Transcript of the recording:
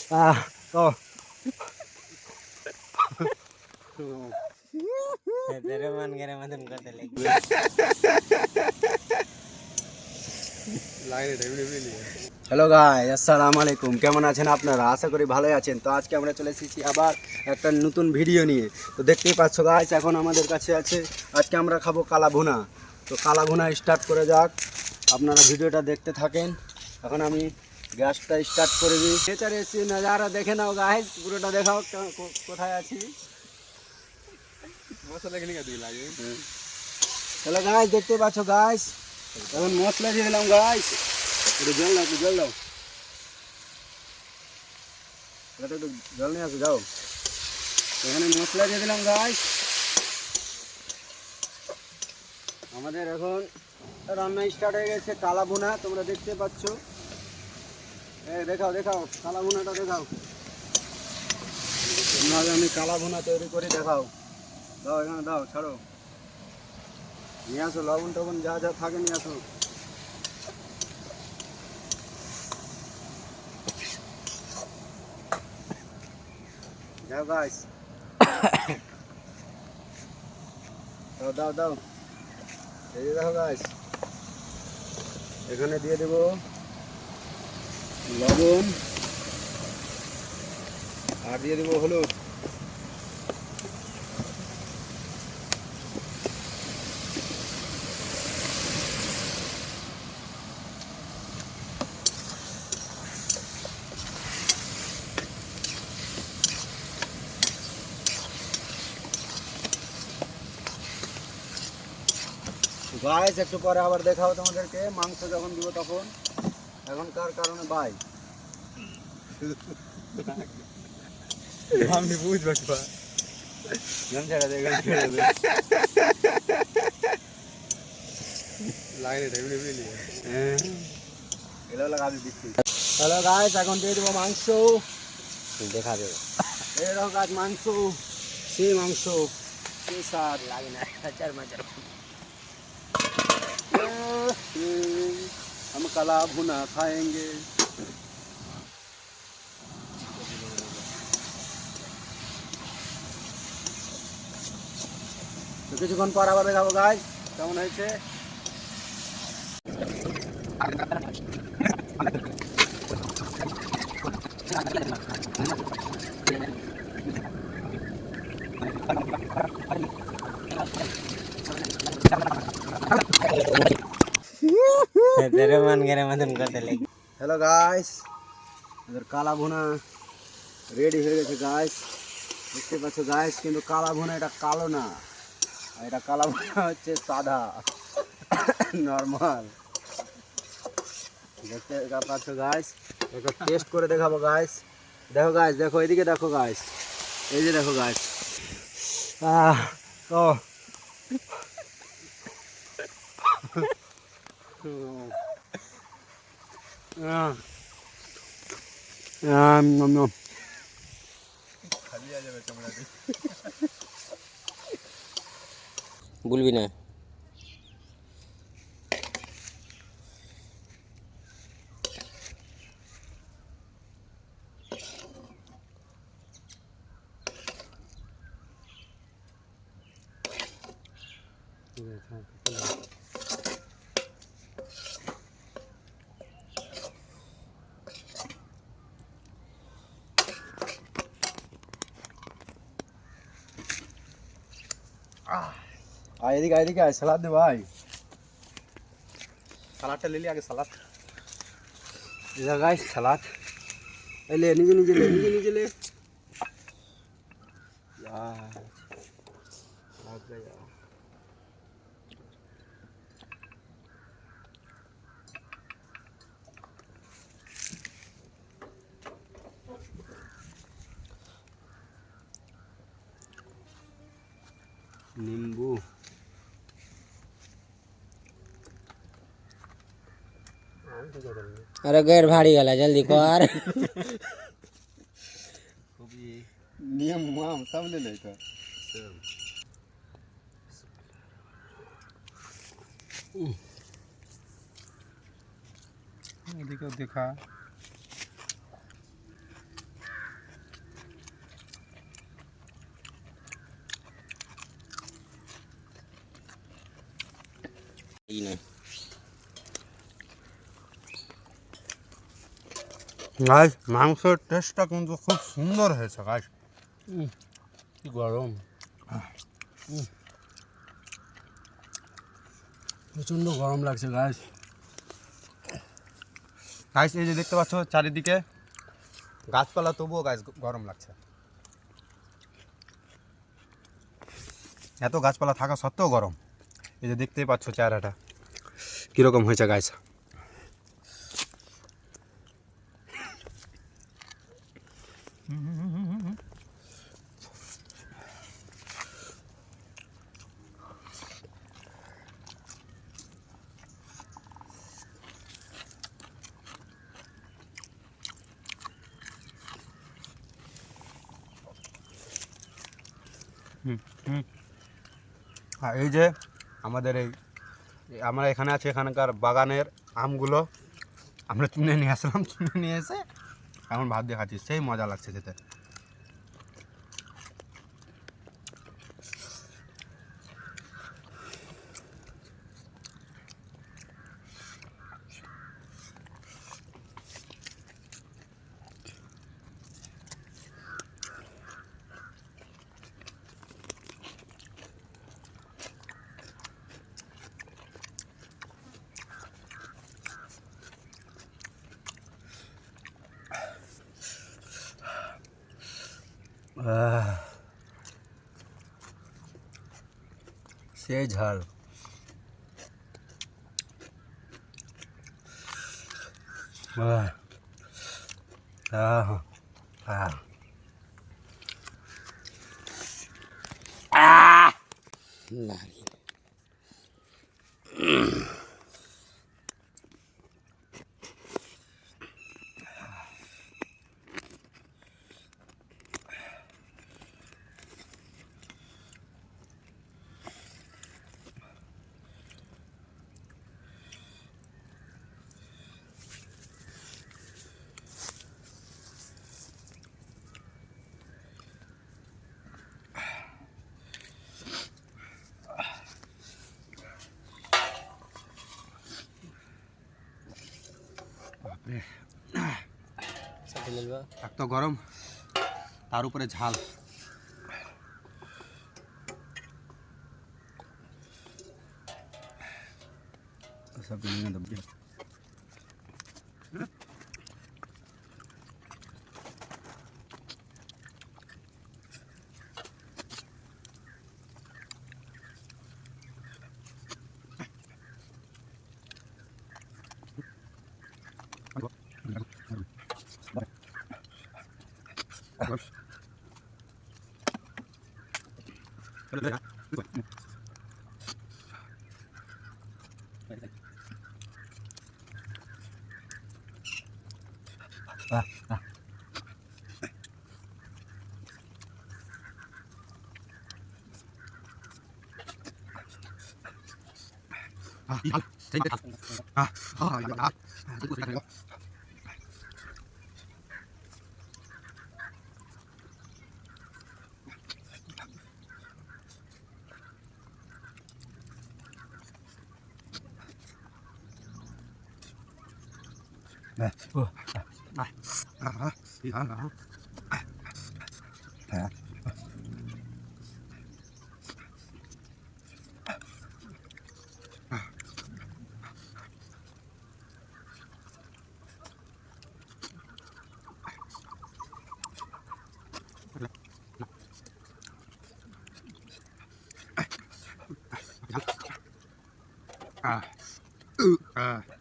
তো hello guys, আসসালামু আলাইকুম। কেমন আছেন আপনারা? আশা করি ভালোই আছেন। তো আজকে আমরা চলে এসেছি আবার একটা নতুন ভিডিও নিয়ে। তো দেখতেই পাচ্ছ গাইস, এখন আমাদের কাছে আছে, আজকে আমরা খাবো কালা ভুনা। তো কালা ভুনা স্টার্ট করে যাক, আপনারা ভিডিওটা দেখতে থাকেন। এখন আমি গ্যাসটা স্টার্ট করে দিই। নেচারে এসেছি, নাজারা দেখে নাও গাইস, পুরোটা দেখাও কোথায় আছি। হ্যালো গাইস, দেখতে পাচ্ছ গাইস, এখন মশলা দিয়ে দিলাম গাইস। একটু জল দাও, একটু জল দাও, একটু জল নিয়ে আসো, যাও। এখানে মশলা দিয়ে দিলাম গাইস। আমাদের এখন রান্না স্টার্ট হয়ে গেছে কালা ভুনা, তোমরা দেখতে পাচ্ছ। দেখাও দেখাও, কালা ভুনাটা দেখাও। তোমরা আমি কালা ভুনা তৈরি করি, দেখাও। দাও এখানে দাও, ছাড়ো, নিয়ে আসো লবণ টবণ যা যা থাকে নিয়ে আসো। যাও গাইস, দাও দাও দাও, এই যে দেখো গাইস, এখানে দিয়ে দেব লবণ আর দিয়ে দেব হলুদ। গাইস একটু পরে আবার দেখাবো তোমাদেরকে, মাংস যখন দিব তখন। এখনকার কারণে ভাই আমি বুঝবো ছেড়ে দে, ছেড়ে দে, হ্যালো গাইস, এখন দিয়ে দেবো মাংস, দেখা দেবো। এই দেখো গাছ মাংস, সেই মাংস, সেই স্বাদ লাগে না, হাজার মাজার। हम काला भुना खाएंगे। তো কিছুক্ষণ পর আবার দেখাবো গাইস কেমন হয়েছে। হ্যালো গাইস, আমাদের কালা ভুনা রেডি হয়ে গেছে গাইস, দেখতে পাচ্ছ গাইস। কিন্তু কালা ভুনা এটা কালো না, এটা কালা ভুনা হচ্ছে সাদা নর্মাল। দেখতে পাচ্ছ গাইস, একটা টেস্ট করে দেখাবো গাইস। দেখো গাইস, দেখো এদিকে দেখো গাইস, এই যে দেখো গাইস। তো বলবি না। এদিকে এদিকে আয়, সালাদ দে ভাই। সালাদটা নিলি আগে, সালাদ গাইস, সালাদ এলে নিজে নিজে লে, নিজে নিজে লে। नींबू अरे गैर भारी वाला जल्दी कर। नियम माम सब ले ले का देखो देखा এই না গাইস মাংসের টেস্টটা কিন্তু খুব সুন্দর হয়েছে গাইস। কি গরম, প্রচণ্ড গরম লাগছে গাছ। গাইস এই যে দেখতে পাচ্ছ চারিদিকে গাছপালা, তবুও গাছ গরম লাগছে। এত গাছপালা থাকা সত্ত্বেও গরম। এই যে দেখতেই পাচ্ছ চেহারাটা কীরকম হয়েছে গাছ। আর এই যে আমাদের আমরা এখানে আছি, এখানকার বাগানের আমগুলো আমরা চুনে নিয়ে আসলাম। চুনে নিয়ে এসে এখন ভাত দিয়ে খাচ্ছি, সেই মজা লাগছে খেতে। সেই ঝাল। লাগে সাথে মিলবা এক তো গরম, তার উপরে ঝাল। সব নিয়ে দেবো। Ah. Ah.